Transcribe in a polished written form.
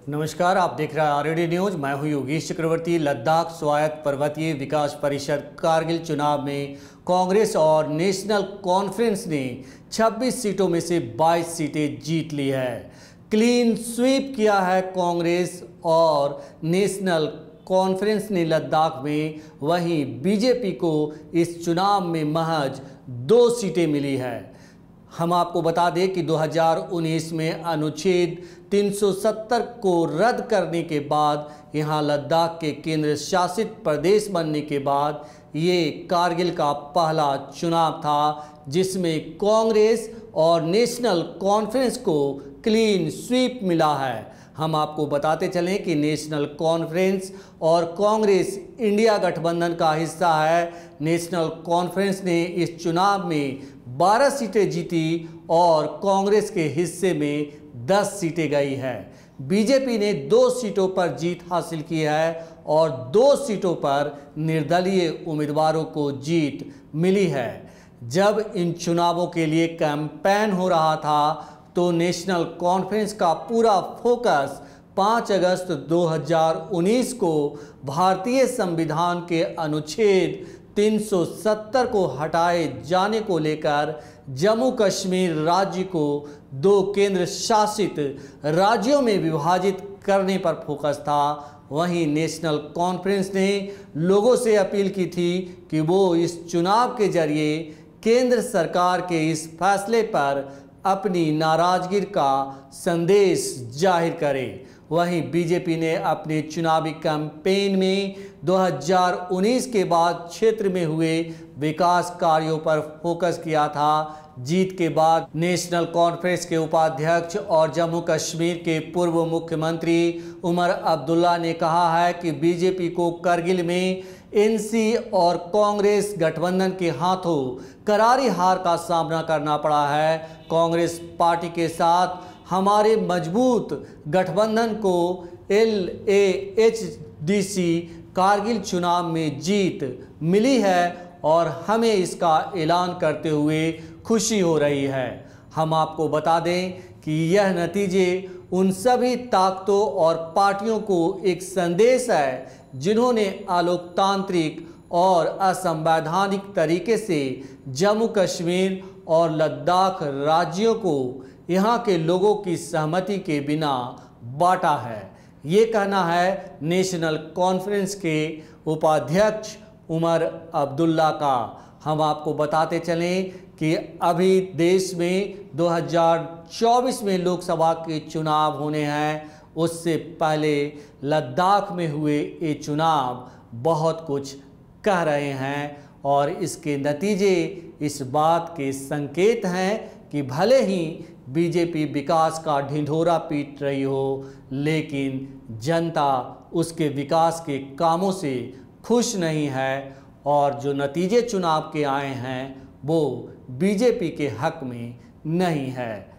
नमस्कार, आप देख रहे हैं आरडी न्यूज। मैं हूं योगेश चक्रवर्ती। लद्दाख स्वायत्त पर्वतीय विकास परिषद कारगिल चुनाव में कांग्रेस और नेशनल कॉन्फ्रेंस ने 26 सीटों में से 22 सीटें जीत ली है। क्लीन स्वीप किया है कांग्रेस और नेशनल कॉन्फ्रेंस ने लद्दाख में। वहीं बीजेपी को इस चुनाव में महज 2 सीटें मिली है। हम आपको बता दें कि 2019 में अनुच्छेद 370 को रद्द करने के बाद यहां लद्दाख के केंद्र शासित प्रदेश बनने के बाद ये कारगिल का पहला चुनाव था जिसमें कांग्रेस और नेशनल कॉन्फ्रेंस को क्लीन स्वीप मिला है। हम आपको बताते चलें कि नेशनल कॉन्फ्रेंस और कांग्रेस इंडिया गठबंधन का हिस्सा है। नेशनल कॉन्फ्रेंस ने इस चुनाव में 12 सीटें जीती और कांग्रेस के हिस्से में 10 सीटें गई है। बीजेपी ने 2 सीटों पर जीत हासिल की है और 2 सीटों पर निर्दलीय उम्मीदवारों को जीत मिली है। जब इन चुनावों के लिए कैंपेन हो रहा था तो नेशनल कॉन्फ्रेंस का पूरा फोकस 5 अगस्त 2019 को भारतीय संविधान के अनुच्छेद 370 को हटाए जाने को लेकर जम्मू कश्मीर राज्य को 2 केंद्र शासित राज्यों में विभाजित करने पर फोकस था। वहीं नेशनल कॉन्फ्रेंस ने लोगों से अपील की थी कि वो इस चुनाव के जरिए केंद्र सरकार के इस फैसले पर अपनी नाराजगी का संदेश जाहिर करें। वहीं बीजेपी ने अपने चुनावी कैंपेन में 2019 के बाद क्षेत्र में हुए विकास कार्यों पर फोकस किया था। जीत के बाद नेशनल कॉन्फ्रेंस के उपाध्यक्ष और जम्मू कश्मीर के पूर्व मुख्यमंत्री उमर अब्दुल्ला ने कहा है कि बीजेपी को करगिल में एनसी और कांग्रेस गठबंधन के हाथों करारी हार का सामना करना पड़ा है। कांग्रेस पार्टी के साथ हमारे मजबूत गठबंधन को LAHDC कारगिल चुनाव में जीत मिली है और हमें इसका ऐलान करते हुए खुशी हो रही है। हम आपको बता दें कि यह नतीजे उन सभी ताकतों और पार्टियों को एक संदेश है जिन्होंने अलोकतांत्रिक और असंवैधानिक तरीके से जम्मू कश्मीर और लद्दाख राज्यों को यहाँ के लोगों की सहमति के बिना बांटा है। ये कहना है नेशनल कॉन्फ्रेंस के उपाध्यक्ष उमर अब्दुल्ला का। हम आपको बताते चलें कि अभी देश में 2024 में लोकसभा के चुनाव होने हैं। उससे पहले लद्दाख में हुए ये चुनाव बहुत कुछ कह रहे हैं और इसके नतीजे इस बात के संकेत हैं कि भले ही बीजेपी विकास का ढिंढोरा पीट रही हो लेकिन जनता उसके विकास के कामों से खुश नहीं है और जो नतीजे चुनाव के आए हैं वो बीजेपी के हक में नहीं है।